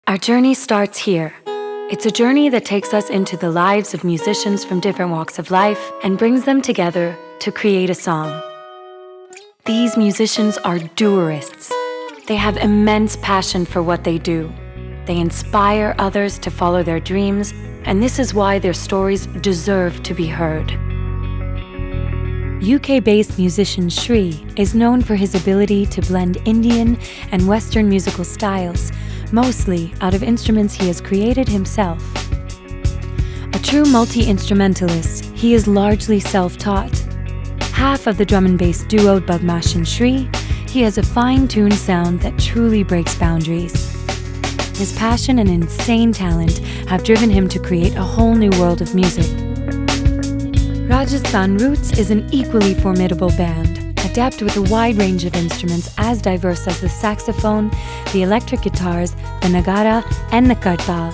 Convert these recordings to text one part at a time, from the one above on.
Our journey starts here. It's a journey that takes us into the lives of musicians from different walks of life and brings them together to create a song. These musicians are Dewarists. They have immense passion for what they do. They inspire others to follow their dreams, and this is why their stories deserve to be heard. UK-based musician Shri is known for his ability to blend Indian and Western musical styles, mostly out of instruments he has created himself. A true multi-instrumentalist, he is largely self-taught. Half of the drum and bass duo Badmash and Shri, he has a fine-tuned sound that truly breaks boundaries. His passion and insane talent have driven him to create a whole new world of music. Rajasthan Roots is an equally formidable band, adept with a wide range of instruments as diverse as the saxophone, the electric guitars, the nagara, and the kartal.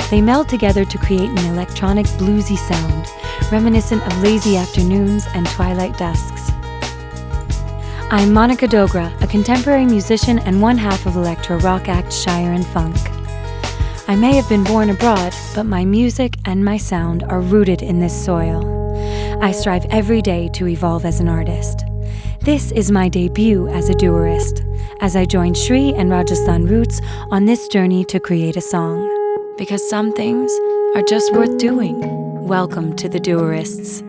They meld together to create an electronic bluesy sound, reminiscent of lazy afternoons and twilight dusks. I'm Monica Dogra, a contemporary musician and one half of electro rock act Shire and Funk. I may have been born abroad, but my music and my sound are rooted in this soil. I strive every day to evolve as an artist. This is my debut as a Dewarist, as I join Shri and Rajasthan Roots on this journey to create a song. Because some things are just worth doing. Welcome to the Dewarists.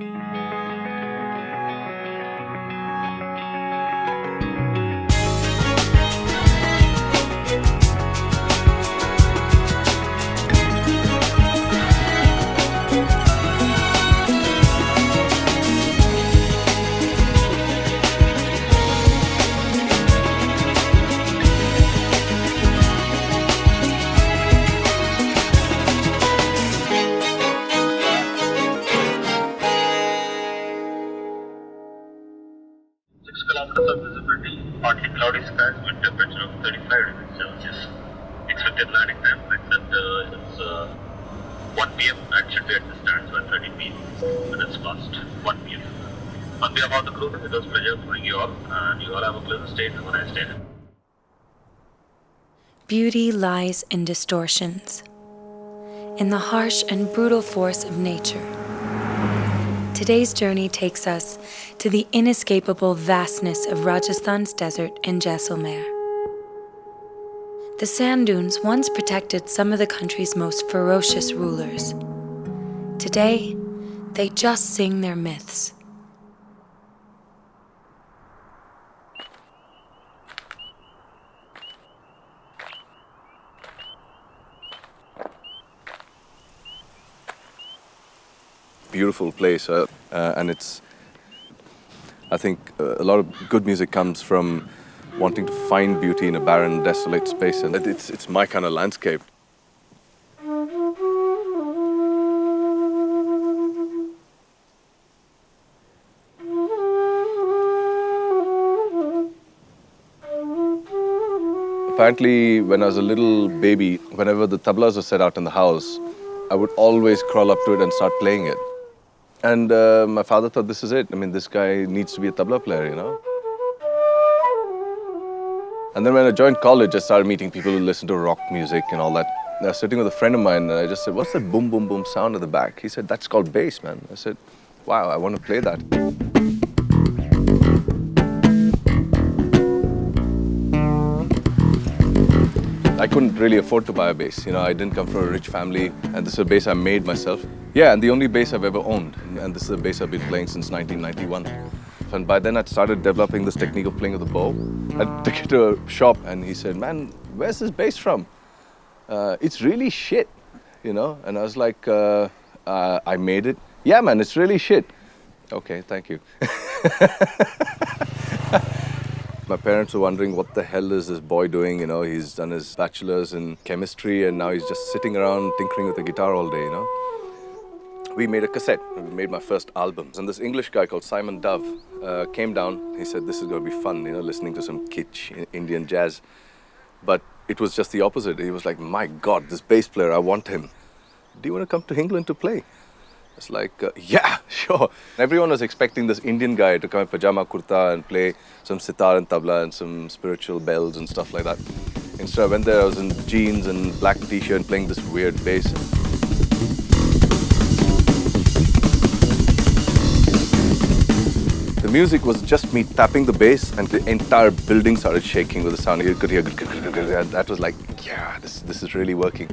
Kilometers of visibility, partly cloudy skies with temperature of 35 degrees Celsius. Expected landing time, except it's 1 p.m. and should be at the stands by 30 minutes past 1 p.m. On behalf of the crew, it was a pleasure knowing you all, and you all have a pleasant stay and a nice day. Beauty lies in distortions, in the harsh and brutal force of nature. Today's journey takes us to the inescapable vastness of Rajasthan's desert in Jaisalmer. The sand dunes once protected some of the country's most ferocious rulers. Today, they just sing their myths. Beautiful place, and it's, I think a lot of good music comes from wanting to find beauty in a barren, desolate space, and it's my kind of landscape. Apparently, when I was a little baby, whenever the tablas were set out in the house, I would always crawl up to it and start playing it. And my father thought, this is it. I mean, this guy needs to be a tabla player, you know? And then when I joined college, I started meeting people who listen to rock music and all that. And I was sitting with a friend of mine, and I just said, what's that boom, boom, boom sound at the back? He said, that's called bass, man. I said, wow, I want to play that. I couldn't really afford to buy a bass. You know, I didn't come from a rich family, and this is a bass I made myself. Yeah, and the only bass I've ever owned. And this is a bass I've been playing since 1991. And by then I'd started developing this technique of playing with a bow. I took it to a shop, and he said, man, where's this bass from? It's really shit, you know? And I was like, I made it. Yeah, man, it's really shit. Okay, thank you. My parents were wondering, what the hell is this boy doing? You know, he's done his bachelor's in chemistry, and now he's just sitting around tinkering with the guitar all day, you know? We made a cassette. We made my first album. And this English guy called Simon Dove came down. He said, this is going to be fun, you know, listening to some kitsch Indian jazz. But it was just the opposite. He was like, my God, this bass player, I want him. Do you want to come to England to play? It's like, yeah, sure. Everyone was expecting this Indian guy to come in pajama kurta and play some sitar and tabla and some spiritual bells and stuff like that. Instead, I went there, I was in jeans and black t-shirt playing this weird bass. The music was just me tapping the bass and the entire building started shaking with the sound. You could hear, and that was like, yeah, this is really working.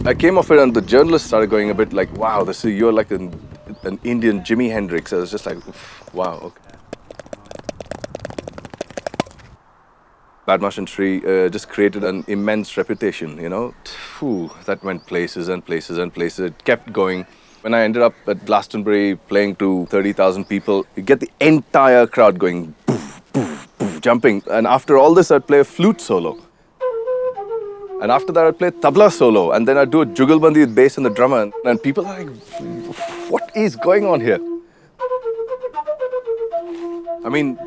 I came off it and the journalists started going a bit like, wow, you're like an Indian Jimi Hendrix. I was just like, wow, okay. Badmaash and Shri just created an immense reputation, you know. That went places and places and places. It kept going. When I ended up at Glastonbury playing to 30,000 people, you get the entire crowd going, poof, poof, poof, jumping. And after all this, I'd play a flute solo. And after that, I'd play tabla solo. And then I'd do a jugalbandi with bass and the drummer. And people are like, what is going on here? I mean,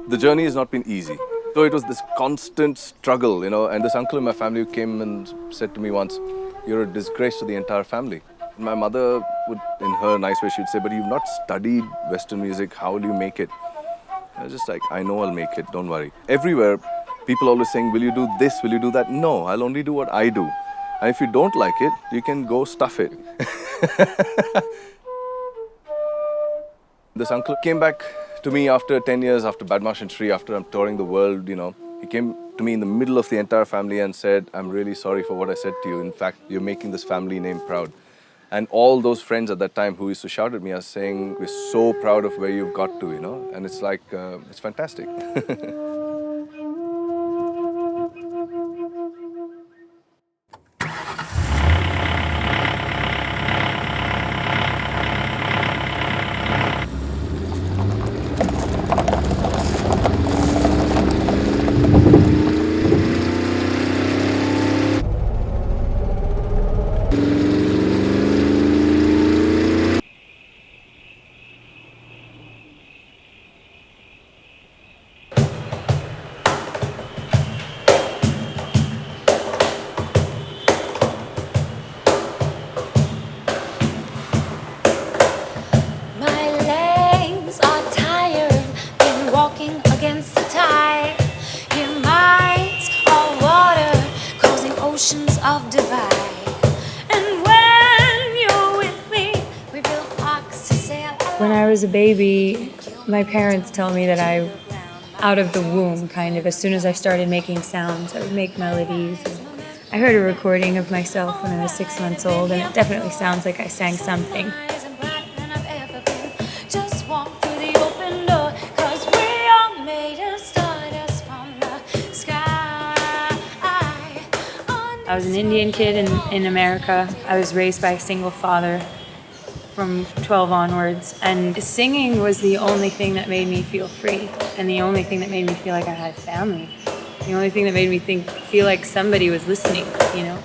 the journey has not been easy. So it was this constant struggle, you know. And this uncle in my family who came and said to me once, you're a disgrace to the entire family. My mother would, in her nice way, she would say, but you've not studied Western music, how will you make it? I was just like, I know I'll make it, don't worry. Everywhere, people always saying, will you do this, will you do that? No, I'll only do what I do. And if you don't like it, you can go stuff it. This uncle came back to me after 10 years, after Badmaash and Shri, after I'm touring the world, you know. He came to me in the middle of the entire family and said, I'm really sorry for what I said to you. In fact, you're making this family name proud. And all those friends at that time who used to shout at me are saying, we're so proud of where you've got to, you know. And it's like, it's fantastic. When I was a baby, my parents tell me that out of the womb, kind of, as soon as I started making sounds, I would make melodies. I heard a recording of myself when I was 6 months old, and it definitely sounds like I sang something. I was an Indian kid in America. I was raised by a single father from 12 onwards, and singing was the only thing that made me feel free, and the only thing that made me feel like I had family, the only thing that made me feel like somebody was listening, you know.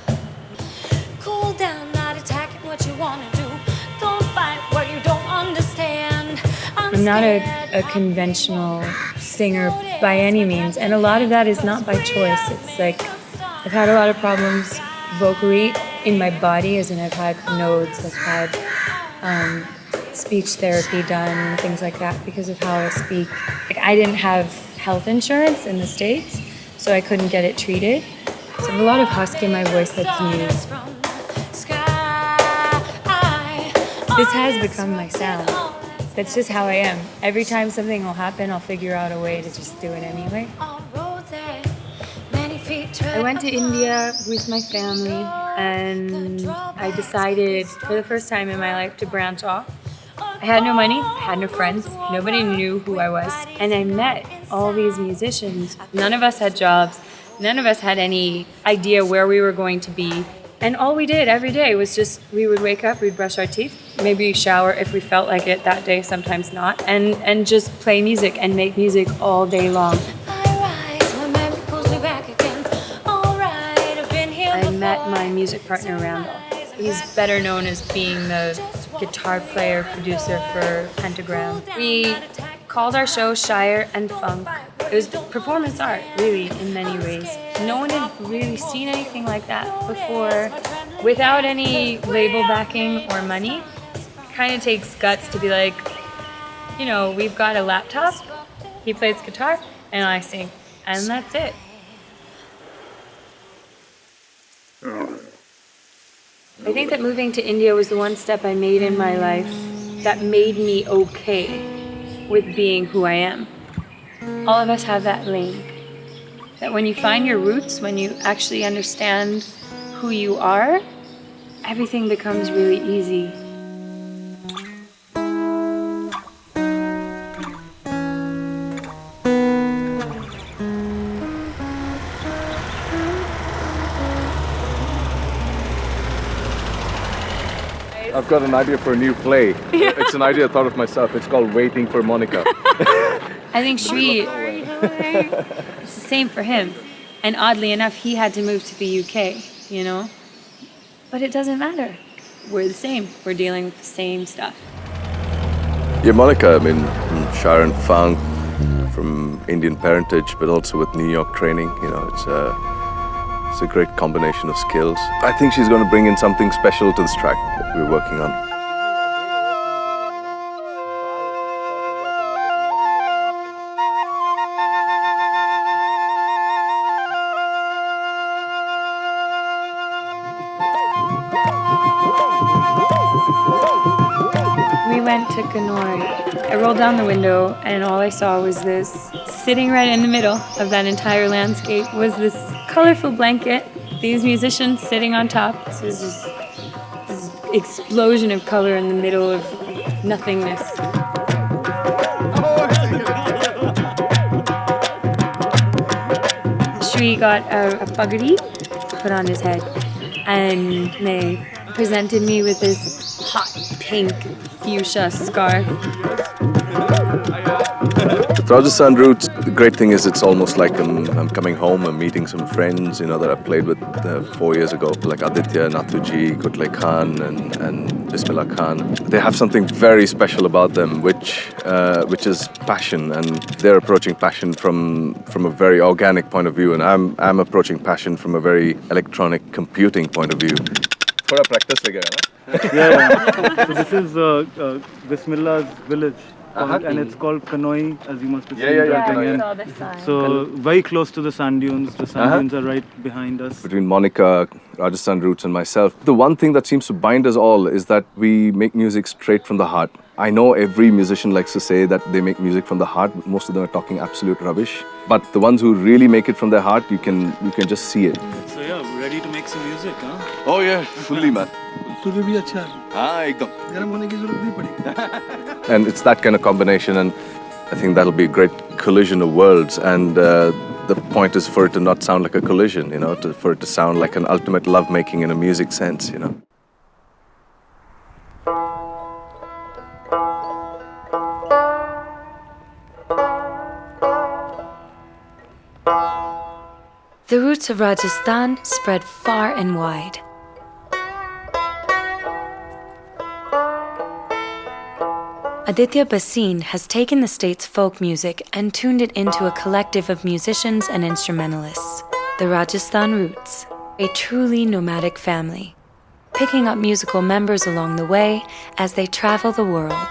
Cool down, not attacking what you want to do. Don't fight what you don't understand. I'm not a conventional singer by any means, and a lot of that is not by choice. It's like I've had a lot of problems vocally in my body, as in I've had nodes, I've had speech therapy done, things like that, because of how I speak. Like, I didn't have health insurance in the States, so I couldn't get it treated. So I have a lot of husk in my voice that's new. This has become my sound. That's just how I am. Every time something will happen, I'll figure out a way to just do it anyway. I went to India with my family, and I decided for the first time in my life to branch off. I had no money, I had no friends, nobody knew who I was, and I met all these musicians. None of us had jobs, none of us had any idea where we were going to be, and all we did every day was just, we would wake up, we'd brush our teeth, maybe shower if we felt like it that day, sometimes not, and just play music and make music all day long. I met my music partner, Randall. He's better known as being the guitar player, producer for Pentagram. We called our show Shire and Funk. It was performance art, really, in many ways. No one had really seen anything like that before. Without any label backing or money, it kind of takes guts to be like, you know, we've got a laptop, he plays guitar, and I sing, and that's it. I think that moving to India was the one step I made in my life that made me okay with being who I am. All of us have that link. That when you find your roots, when you actually understand who you are, everything becomes really easy. I've got an idea for a new play. It's an idea I thought of myself. It's called Waiting for Monica. I think Shri, it's the same for him. And oddly enough, he had to move to the UK, you know? But it doesn't matter. We're the same. We're dealing with the same stuff. Yeah, Monica, I mean, from Sharon Funk, from Indian parentage, but also with New York training. You know, it's a great combination of skills. I think she's going to bring in something special to this track that we're working on. We went to Kanoi. I rolled down the window and all I saw was this, sitting right in the middle of that entire landscape was this colorful blanket, these musicians sitting on top. So this is this explosion of color in the middle of nothingness. Shri got a pagadi put on his head and they presented me with this hot pink fuchsia scarf. With Rajasthan Roots, the great thing is it's almost like I'm coming home, I'm meeting some friends, you know, that I played with 4 years ago, like Aditya, Nathuji, Kutlai Khan and Bismillah Khan. They have something very special about them, which is passion, and they're approaching passion from a very organic point of view, and I'm approaching passion from a very electronic computing point of view. Thoda practice lagega na? Yeah. So this is Bismillah's village, and it's called Kanoi, as you must have seen. I saw this sign. So very close to the sand dunes. The sand dunes are right behind us. Between Monica, Rajasthan Roots and myself, the one thing that seems to bind us all is that we make music straight from the heart. I know every musician likes to say that they make music from the heart. Most of them are talking absolute rubbish. But the ones who really make it from their heart, you can just see it. So yeah, ready to make some music, huh? Oh yeah, fully, man. And it's that kind of combination, and I think that'll be a great collision of worlds. And the point is for it to not sound like a collision, you know, for it to sound like an ultimate lovemaking in a music sense, you know. The roots of Rajasthan spread far and wide. Aditya Bhasin has taken the state's folk music and tuned it into a collective of musicians and instrumentalists, the Rajasthan Roots, a truly nomadic family, picking up musical members along the way as they travel the world.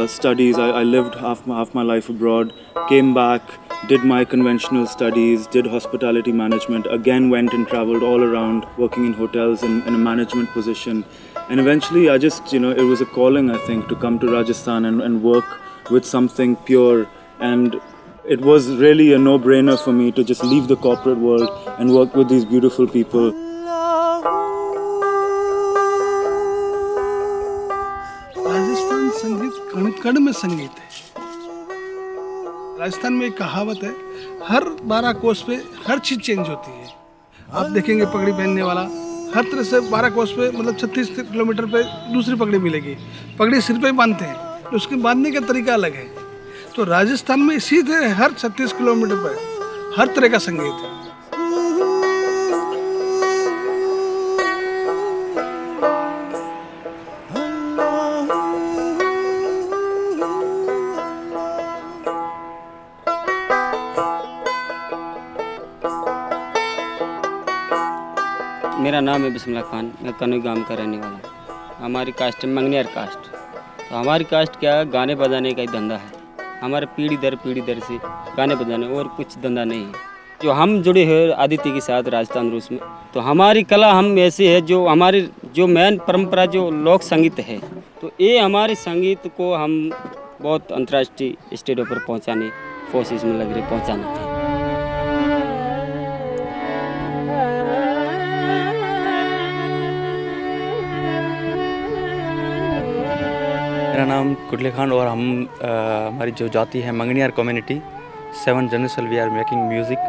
Studies, I lived half my life abroad, came back, did my conventional studies, did hospitality management, again went and traveled all around, working in hotels in a management position. And eventually I just, you know, it was a calling, I think, to come to Rajasthan and work with something pure. And it was really a no-brainer for me to just leave the corporate world and work with these beautiful people. Rajasthan संगीत कण में संगीत है। राजस्थान में एक कहावत है, हर 12 कोस पे हर चीज चेंज होती है। आप देखेंगे पगड़ी पहनने वाला हर तरह से 12 कोस पे मतलब 36 किलोमीटर पे दूसरी पगड़ी मिलेगी। पगड़ी सिर पे बांधते हैं, तो उसके बांधने का तरीका अलग है। तो राजस्थान में इसी तरह हर 36 किलोमीटर पे हर तरह का संगीत है। मेरा नाम है बिस्मिल्लाह खान, मैं कनई गांव का रहने वाला हूँ। हमारी कास्ट है मंगनियार कास्ट। तो हमारी कास्ट क्या है, गाने बजाने का ही धंधा है। हमारे पीढ़ी दर से गाने बजाने और कुछ धंधा नहीं है। जो हम जुड़े हैं आदित्य के साथ राजस्थान रूट्स में, तो हमारी कला हम ऐसी है जो हमारी जो मेन परंपरा जो लोक संगीत है, तो ये हमारे संगीत को हम बहुत अंतर्राष्ट्रीय स्टेजों पर पहुंचाने कोशिश में लग रहे पहुंचाना है। मेरा नाम कुटले खान और हम हमारी जो जाति है Manganiyar community 7 generation we are making music.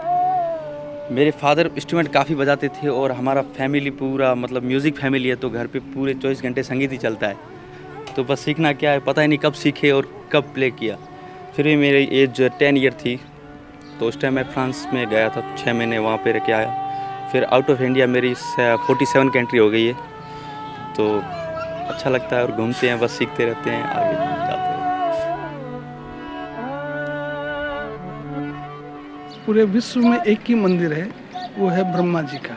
मेरे फादर इंस्ट्रूमेंट काफ़ी बजाते थे और हमारा फैमिली पूरा मतलब म्यूज़िक फैमिली है, तो घर पे पूरे 24 घंटे संगीत ही चलता है। तो बस सीखना क्या है पता ही नहीं कब सीखे और कब प्ले किया। फिर भी मेरी एज 10 ईयर थी, तो उस टाइम मैं फ्रांस में गया था, 6 महीने वहाँ पे रह के आया। फिर आउट ऑफ इंडिया मेरी 47 कंट्री हो गई है, तो अच्छा लगता है और घूमते हैं, बस सीखते रहते हैं, आगे जाते हैं। पूरे विश्व में एक ही मंदिर है, वो है ब्रह्मा जी का,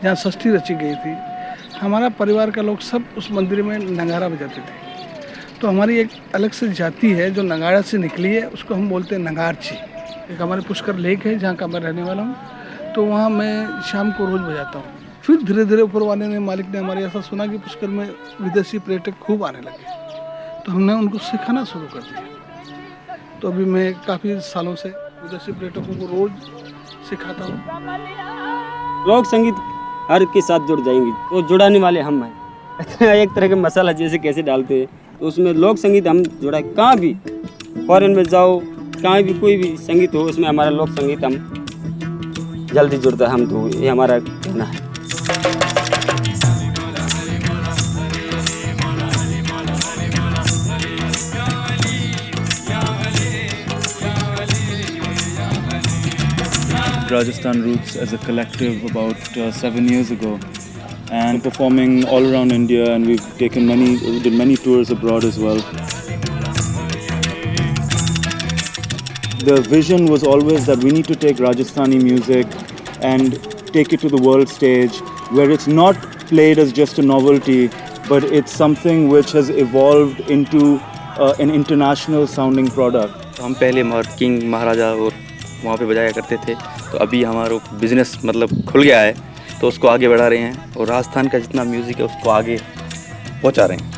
जहाँ षष्ठी रची गई थी। हमारा परिवार का लोग सब उस मंदिर में नगाड़ा बजाते थे। तो हमारी एक अलग से जाति है जो नगाड़ा से निकली है, उसको हम बोलते हैं नगारची। एक हमारे पुष्कर लेक है जहाँ का मैं रहने वाला हूँ, तो वहाँ मैं शाम को रोज़ बजाता हूँ। फिर धीरे धीरे ऊपर वाले ने मालिक ने हमारे ऐसा सुना कि पुष्कर में विदेशी पर्यटक खूब आने लगे, तो हमने उनको सिखाना शुरू कर दिया। तो अभी मैं काफ़ी सालों से विदेशी पर्यटकों को रोज़ सिखाता हूँ। लोक संगीत हर के साथ जुड़ जाएंगे, तो जुड़ाने वाले हम हैं। एक तरह के मसाला जैसे कैसे डालते हैं, तो उसमें लोक संगीत हम जुड़ा, कहाँ भी फॉरेन में जाओ, कहाँ भी कोई भी संगीत हो, उसमें हमारा लोक संगीत हम जल्दी जुड़ता है। हम तो ये हमारा कहना है। Rajasthan Roots as a collective about 7 years ago, and performing all around India, and we've did many tours abroad as well. The vision was always that we need to take Rajasthani music and take it to the world stage, where it's not played as just a novelty, but it's something which has evolved into an international sounding product. हम पहले king महाराजा और वहाँ पे बजाया करते थे, तो अभी हमारा बिजनेस मतलब खुल गया है, तो उसको आगे बढ़ा रहे हैं और राजस्थान का जितना म्यूज़िक है उसको आगे पहुँचा रहे हैं।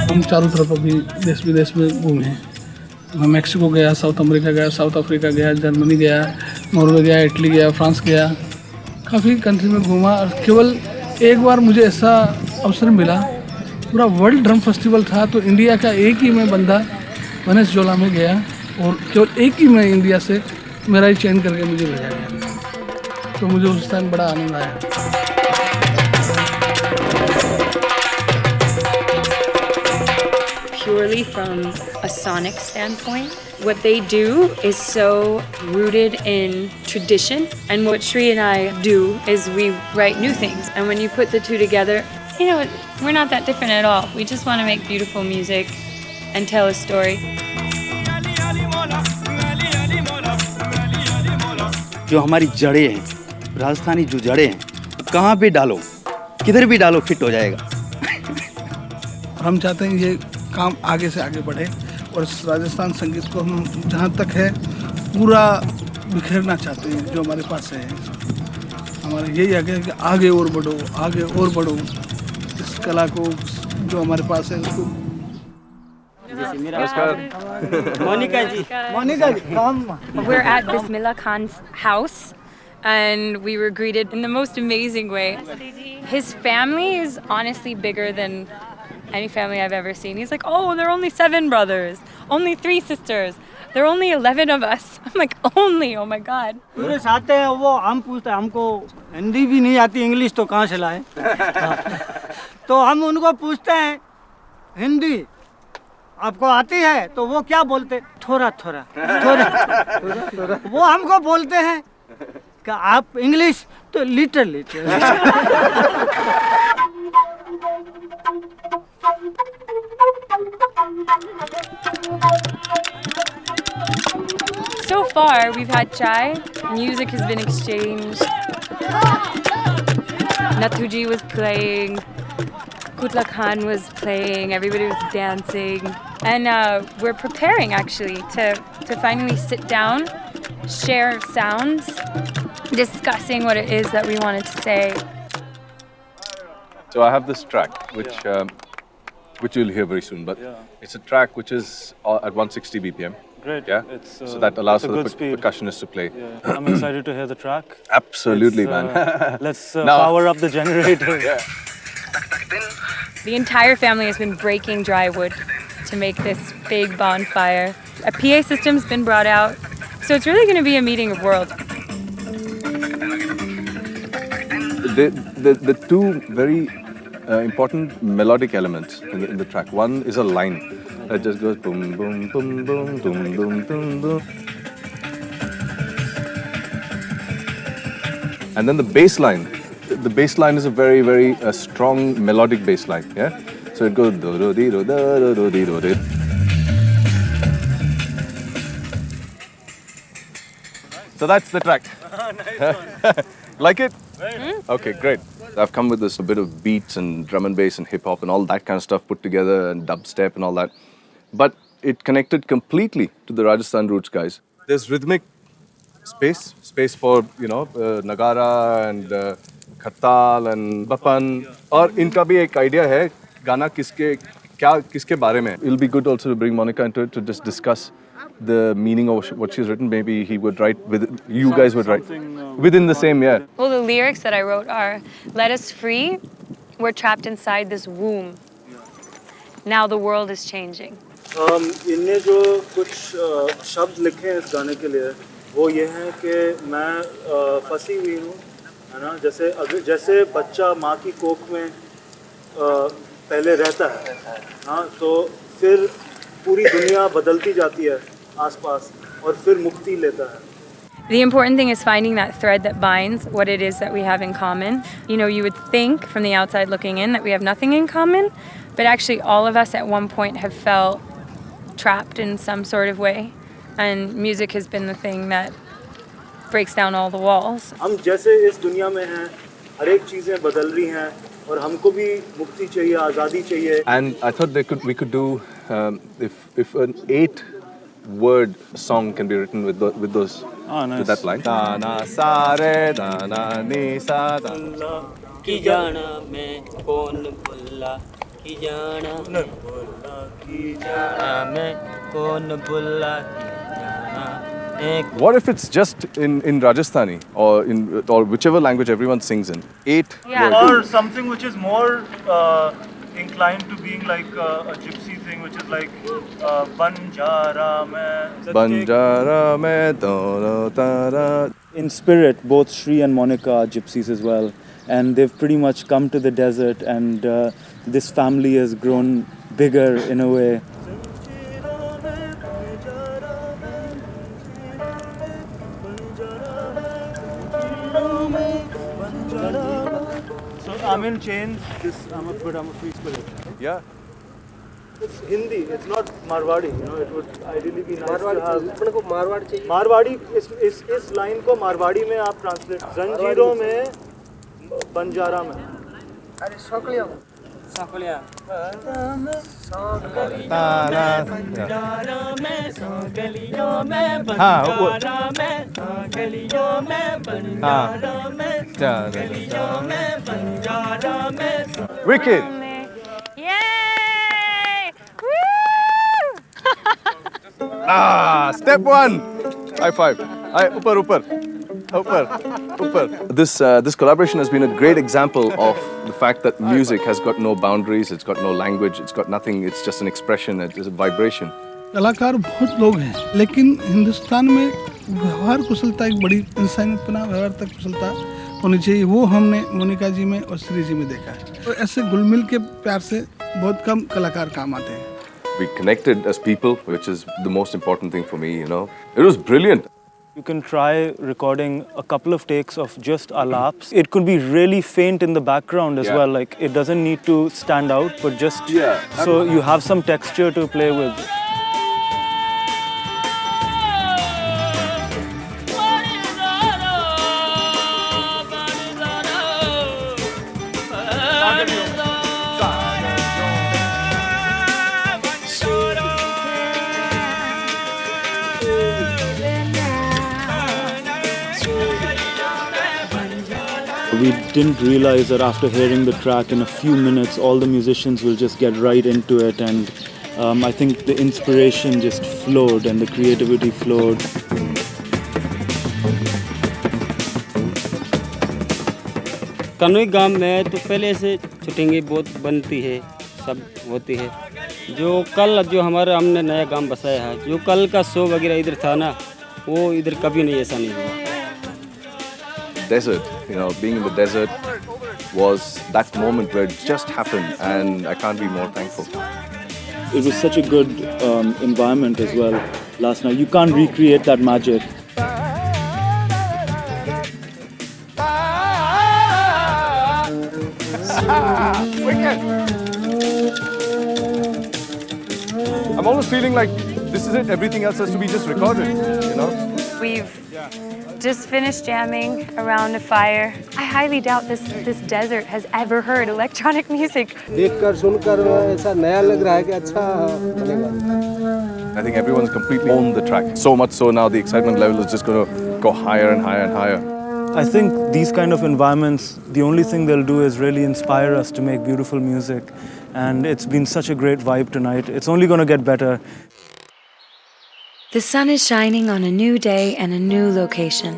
हम चारों तरफ अभी देश विदेश में घूमे हैं। मैं मैक्सिको गया, साउथ अमेरिका गया, साउथ अफ्रीका गया, जर्मनी गया, नॉर्वे गया, इटली गया, फ्रांस गया, काफ़ी कंट्री में घूमा। और केवल एक बार मुझे ऐसा अवसर मिला, पूरा वर्ल्ड ड्रम फेस्टिवल था, तो इंडिया का एक ही मैं बंदा वेनेजुएला में गया और केवल एक ही मैं इंडिया से मेरा ही चयन करके मुझे भेजा गया, तो मुझे उस टाइम बड़ा आनंद आया। Purely from a sonic standpoint, what they do is so rooted in tradition, and what Shri and I do is we write new things, and when you put the two together, you know, we're not that different at all. We just want to make beautiful music and tell a story. जो हमारी जड़ें हैं, राजस्थानी जो जड़ें हैं, कहाँ भी डालो, किधर भी डालो, फिट हो जाएगा। और हम चाहते हैं ये काम आगे से आगे बढ़े, और इस राजस्थान संगीत को हम जहाँ तक है पूरा बिखेरना चाहते हैं। जो हमारे पास है, हमारा यही आगे है कि आगे और बढ़ो, आगे और बढ़ो, इस कला को जो हमारे पास है उसको। मोनिका जी, We're at Bismillah Khan's house, and we were greeted in the most amazing way. His family is honestly bigger than any family I've ever seen. He's like, oh, there are only 7 brothers, only 3 sisters, there are only 11 of us. I'm like, only, oh my God. पूरे साथ है वो, हम पूछते हैं, हमको हिंदी भी नहीं आती, इंग्लिश तो कहाँ से लाए। तो हम उनको पूछते हैं हिंदी आपको आती है, तो वो क्या बोलते, थोड़ा थोड़ा थोड़ा। वो हमको बोलते हैं कि आप इंग्लिश, तो little little. far, we've had chai, music has been exchanged. Nathuji was playing, Kutla Khan was playing, everybody was dancing. And we're preparing actually to finally sit down, share sounds, discussing what it is that we wanted to say. So I have this track, which you'll hear very soon, but it's a track which is at 160 BPM. Great. Yeah. So that allows for the percussionist to play. Yeah. I'm excited to hear the track. Absolutely, man. Let's power up the generator. The entire family has been breaking dry wood to make this big bonfire. A PA system's been brought out, so it's really going to be a meeting of worlds. The two very important melodic elements in the track. One is a line that just goes boom, boom, boom, boom, boom, boom, boom, boom. And then the bass line. The bass line is a very, very strong melodic bass line. Yeah. So it goes do do di do da do do di do di. So that's the track. Nice one. Like it? Okay, great. I've come with this a bit of beats and drum and bass and hip hop and all that kind of stuff put together and dubstep and all that. But it connected completely to the Rajasthan Roots guys. There's rhythmic space for, Nagara and Khartal and Bapan. और इनका भी एक idea है गाना किसके बारे में. It'll be good also to bring Monica into it to just discuss the meaning of what she's written. Maybe he would write you guys would write within the same, yeah. Well, the lyrics that I wrote are, let us free, we're trapped inside this womb. Now the world is changing. इनने जो कुछ शब्द लिखे हैं इस गाने के लिए वो ये हैं कि मैं फंसी हुई हूँ, है ना, जैसे बच्चा माँ की कोख में पहले रहता है, हाँ, तो फिर पूरी दुनिया बदलती जाती है आसपास और फिर मुक्ति लेता है. The important thing is finding that thread that binds what it is that we have in common. You would think from the outside looking in that we have nothing in common, but actually all of us at one point have felt trapped in some sort of way. And music has been the thing that breaks down all the walls. हम जैसे इस दुनिया में हैं, हर एक चीजें बदल रही हैं और हमको भी मुक्ति चाहिए, आज़ादी चाहिए. And I thought we could do if an 8-word song can be written with those nice. with that line. Da na sa re da na ni sa da. की जाना मैं कौन बुल्ला की जाना मैं बुल्ला की जाना मैं कौन बुल्ला की जाना. What if it's just in Rajasthani or whichever language everyone sings in? 8 words. Or something which is more inclined to being like a gypsy thing, which is like Banjara mein dono tara. In spirit, both Shri and Monica are gypsies as well, and they've pretty much come to the desert, and this family has grown bigger in a way. So I'm in chains. I'm a free spirit. Yeah. It's Hindi. It's not Marwadi. It would ideally be nice to have. Marwadi इस line को मारवाड़ी में आप translate जंजीरों में बंजारा में. अरे सोकलिया साकुलिया Wicked. Yay! Woo! Step 1. High five. Upar. This collaboration has been a great example of the fact that music has got no boundaries, it's got no language, it's got nothing, it's just an expression, it's a vibration. कलाकार बहुत लोग हैं, लेकिन हिंदुस्तान में व्यवहार कुशलता एक बड़ी इंसानियत व्यवहार तक कुशलता होनी चाहिए. वो हमने मोनिका जी में और श्री जी में देखा है. तो ऐसे घुल-मिल के प्यार से बहुत कम कलाकार काम आते हैं. We connected as people, which is the most important thing for me, It was brilliant. You can try recording a couple of takes of just alaps. It could be really faint in the background as well. Like it doesn't need to stand out, but just so you have some texture to play with. we didn't realize that after hearing the track in a few minutes, all the musicians will just get right into it, and I think the inspiration just flowed and the creativity flowed. Kanoi गांव में तो पहले से शूटिंगें बहुत बनती है, सब होती है। जो कल जो हमारा हमने नया गांव बसाया है, जो कल का शो वगैरह इधर था ना, वो इधर कभी नहीं ऐसा नहीं हुआ। Desert, being in the desert was that moment where it just happened, and I can't be more thankful. It was such a good environment as well last night. You can't recreate that magic. I'm almost feeling like this is it. Everything else has to be just recorded, We've just finished jamming around a fire. I highly doubt this desert has ever heard electronic music. देखकर सुनकर ऐसा नया लग रहा है कि अच्छा बनेगा. I think everyone's completely owned the track. So much so now the excitement level is just going to go higher and higher and higher. I think these kind of environments, the only thing they'll do is really inspire us to make beautiful music. And it's been such a great vibe tonight. It's only going to get better. The sun is shining on a new day and a new location.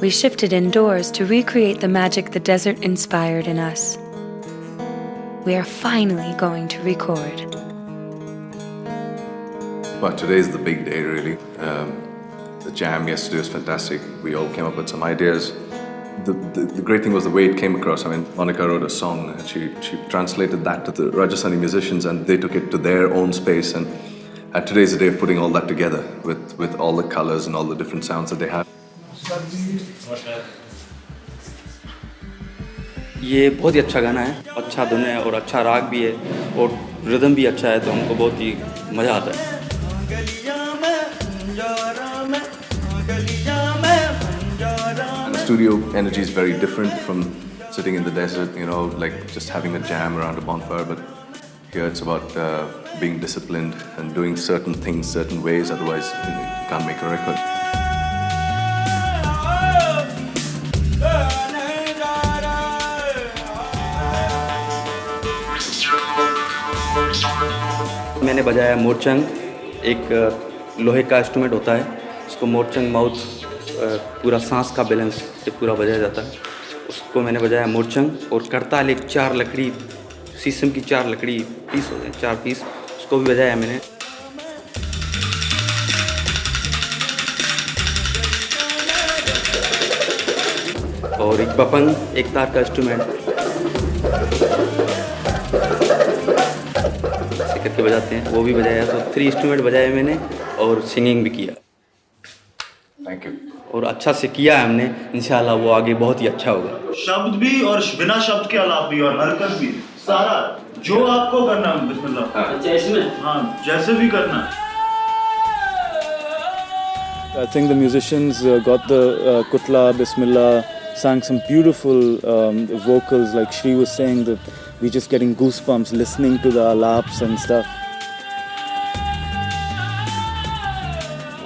We shifted indoors to recreate the magic the desert inspired in us. We are finally going to record. Well, today is the big day, really. The jam yesterday was fantastic. We all came up with some ideas. The great thing was the way it came across. I mean, Monica wrote a song and she translated that to the Rajasthani musicians, and they took it to their own space. And today's the day of putting all that together with all the colors and all the different sounds that they have. ये बहुत ही अच्छा गाना है, अच्छा धुन है और अच्छा राग भी है और रिदम भी अच्छा है, तो हमको बहुत ही मज़ा आता है. And the studio energy is very different from sitting in the desert, like just having a jam around a bonfire. But here it's about being disciplined and doing certain things certain ways, otherwise you can't make a record. मैंने बजाया मोरचंग, एक लोहे का instrument होता है, इसको Morchang mouth पूरा सांस का बैलेंस से पूरा बजाया जाता है, उसको मैंने बजाया मोरचंग. और करताल एक 4 लकड़ी शीशम की 4 लकड़ी पीस होते हैं, 4 पीस, उसको भी बजाया मैंने. और एक बपंग, एक तार का इंस्ट्रूमेंट ऐसे करके बजाते हैं, वो भी बजाया. तो 3 इंस्ट्रूमेंट बजाए मैंने और सिंगिंग भी किया. Thank you. और अच्छा से किया है हमने, इंशाल्लाह वो आगे बहुत ही अच्छा होगा. शब्द भी और बिना शब्द के आलाप भी और हरकत भी, सारा जो आपको करना है बिस्मिल्लाह. जैसे हाँ, जैसे भी करना. I think the musicians got the kutla, bismillah, sang some beautiful vocals, like Shri was saying, that we're just getting goosebumps listening to the alaps and stuff.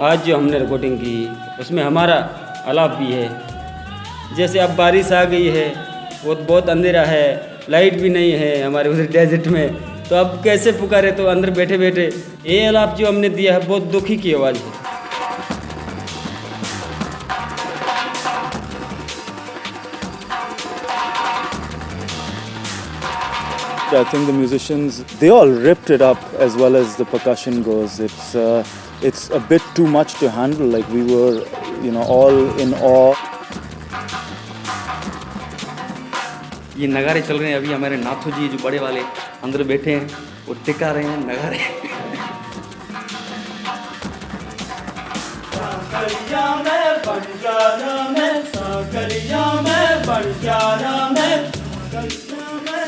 आज जो हमने रिकॉर्डिंग की उसमें हमारा आलाप भी है. जैसे अब बारिश आ गई है, बहुत अंधेरा है, लाइट भी नहीं है हमारे उधर डेजर्ट में, तो अब कैसे पुकारे, तो अंदर बैठे बैठे ये आलाप जो हमने दिया है बहुत दुखी की आवाज़ है. I think the musicians, they all ripped it up as well as the percussion goes. It's a bit too much to handle. Like we were, all in awe. ये नगारे चल रहे हैं अभी. हमारे नाथू जी जो बड़े वाले अंदर बैठे हैं, वो टिका रहे हैं नगारे.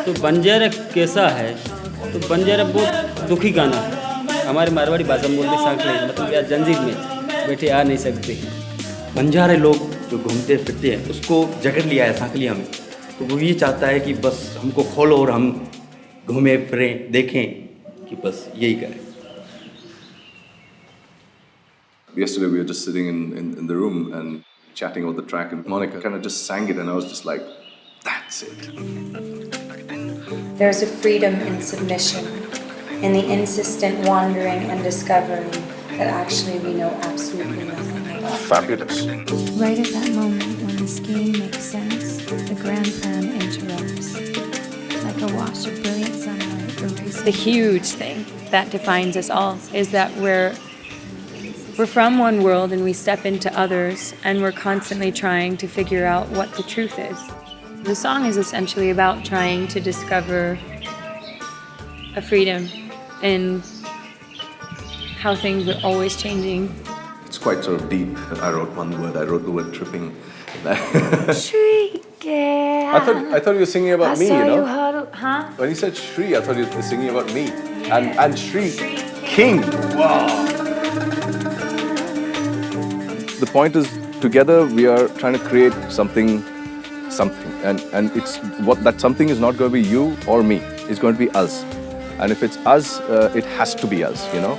तो बंजारा कैसा है, तो बंजारा बहुत दुखी गाना है. हमारे मारवाड़ी भाषा में बोलते सांकले, मतलब यार जंजीर में बैठे आ नहीं सकते. बंजारे लोग जो घूमते फिरते हैं उसको जकड़ लिया है सांकलिया में, तो वो ये चाहता है कि बस हमको खोलो और हम घूमें फिरें, देखें कि बस यही करें. Yesterday we were just sitting in the room, and chatting about the track, and Monica kind of just sang it, and I was just like, that's it. There's a freedom in submission, in the insistent wandering and discovering that actually we know absolutely nothing about. Fabulous. Right at that moment when the scheme makes sense, the grand plan interrupts. Like a wash of brilliant sunlight erasing. The huge thing that defines us all is that we're from one world and we step into others, and we're constantly trying to figure out what the truth is. The song is essentially about trying to discover a freedom in how things are always changing. It's quite sort of deep. I wrote one word. I wrote the word tripping. Shri, I thought you were singing about me, you know? Huh? When you said Shri, I thought you were singing about me. And Shri, King. Wow. The point is, together we are trying to create something. And it's what that something is not going to be you or me. It's going to be us. And if it's us, it has to be us, you know?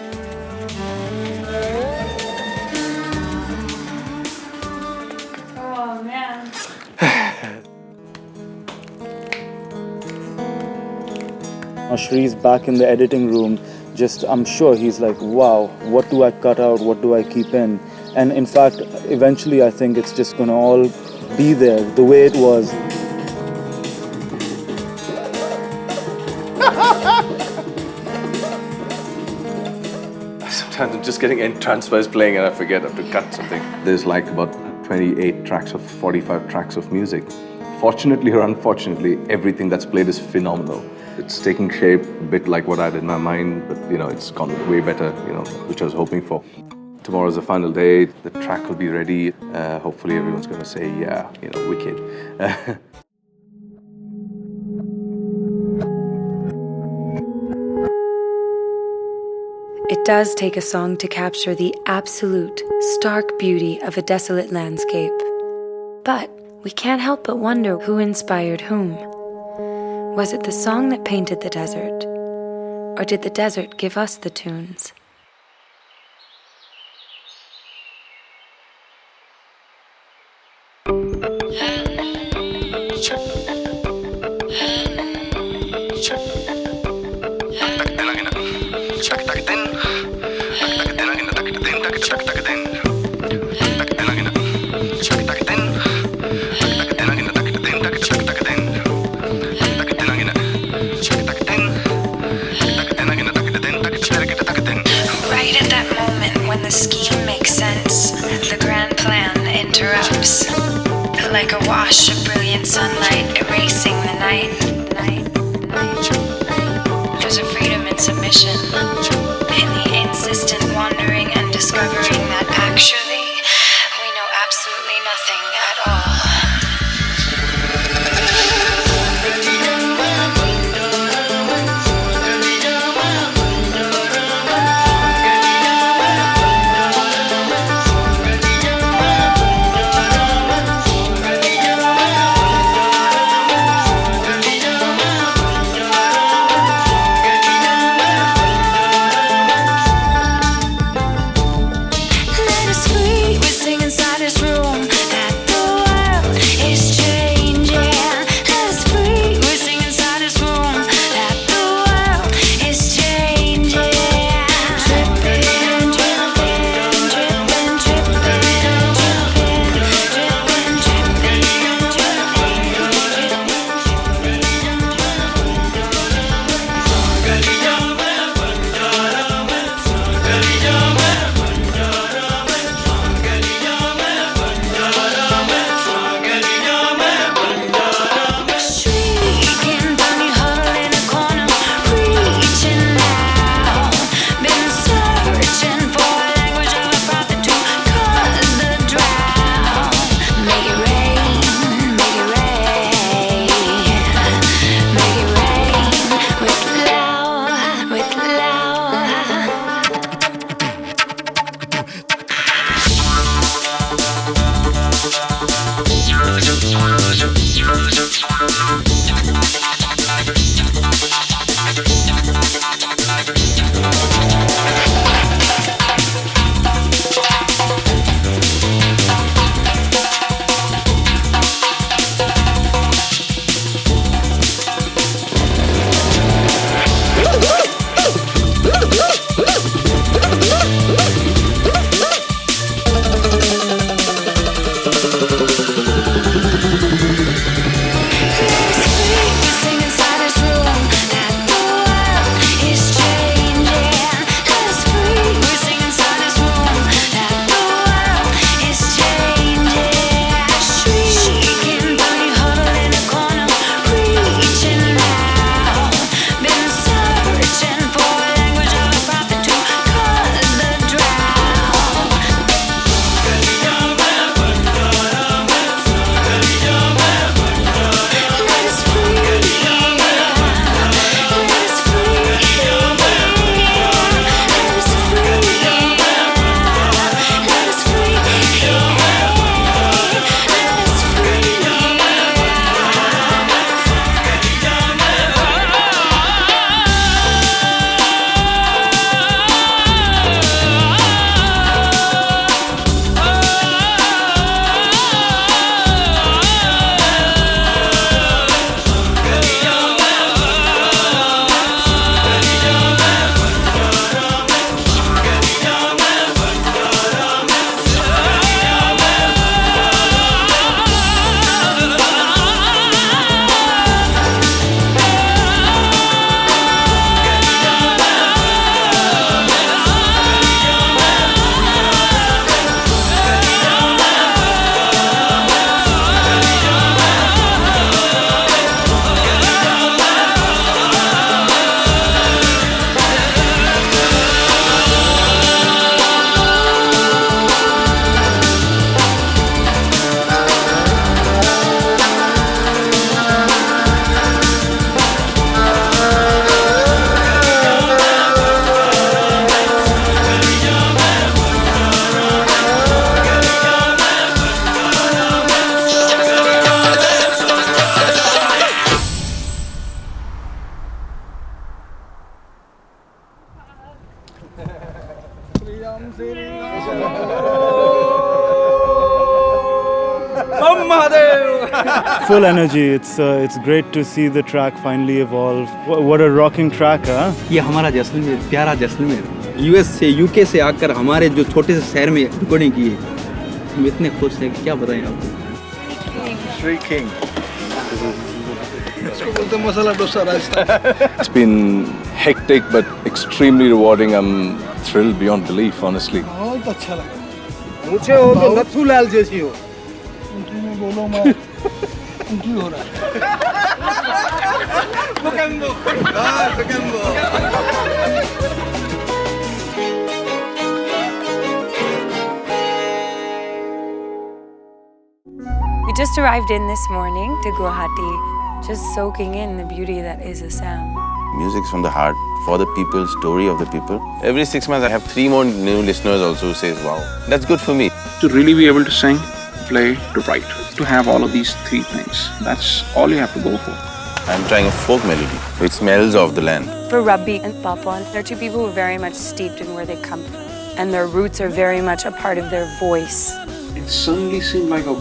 Oh, man. Now Shri's back in the editing room. I'm sure he's like, wow, what do I cut out? What do I keep in? And in fact, eventually I think it's just going to all be there the way it was. Sometimes I'm just getting end transfers playing and I forget I have to cut something. There's like about 28 tracks or 45 tracks of music. Fortunately or unfortunately, everything that's played is phenomenal. It's taking shape a bit like what I had in my mind, but you know, it's gone way better, you know, which I was hoping for. Tomorrow's the final day, the track will be ready. Hopefully everyone's going to say, yeah, you know, wicked. It does take a song to capture the absolute, stark beauty of a desolate landscape. But we can't help but wonder who inspired whom. Was it the song that painted the desert? Or did the desert give us the tunes? Right at that moment when the scheme makes sense, the grand plan interrupts. Like a wash of brilliant sunlight erasing the night. There's a freedom in submission, in the insistent wandering and discovering that actually we know absolutely nothing at all. Full energy. It's great to see the track finally evolve. What a rocking track, huh? ये हमारा जैसलमेर, प्यारा Jaisalmer, US से UK से आकर हमारे जो छोटे से शहर में रिकॉर्डिंग की है, हम इतने खुश हैं कि क्या बताएं आपको। Shri King. इसको बोलते हैं masala dosa Rajasthan. It's been hectic but extremely rewarding. I'm thrilled beyond belief, honestly. बहुत अच्छा लगा। मुझे हो तो नथु लाल जैसी हो। उनकी में बोलो मैं उनकी हो रहा है। We just arrived in this morning to Guwahati, just soaking in the beauty that is a sound. Music's from the heart, for the people, story of the people. Every 6 months I have 3 more new listeners also who says, wow, that's good for me. To really be able to sing, play, to write, to have all of these 3 things, that's all you have to go for. I'm trying a folk melody, which smells of the land. For Rabbi and Papan, they're two people who are very much steeped in where they come from, and their roots are very much a part of their voice. It suddenly seemed like a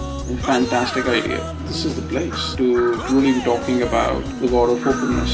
fantastic idea. This is the place to truly be talking about the God of openness.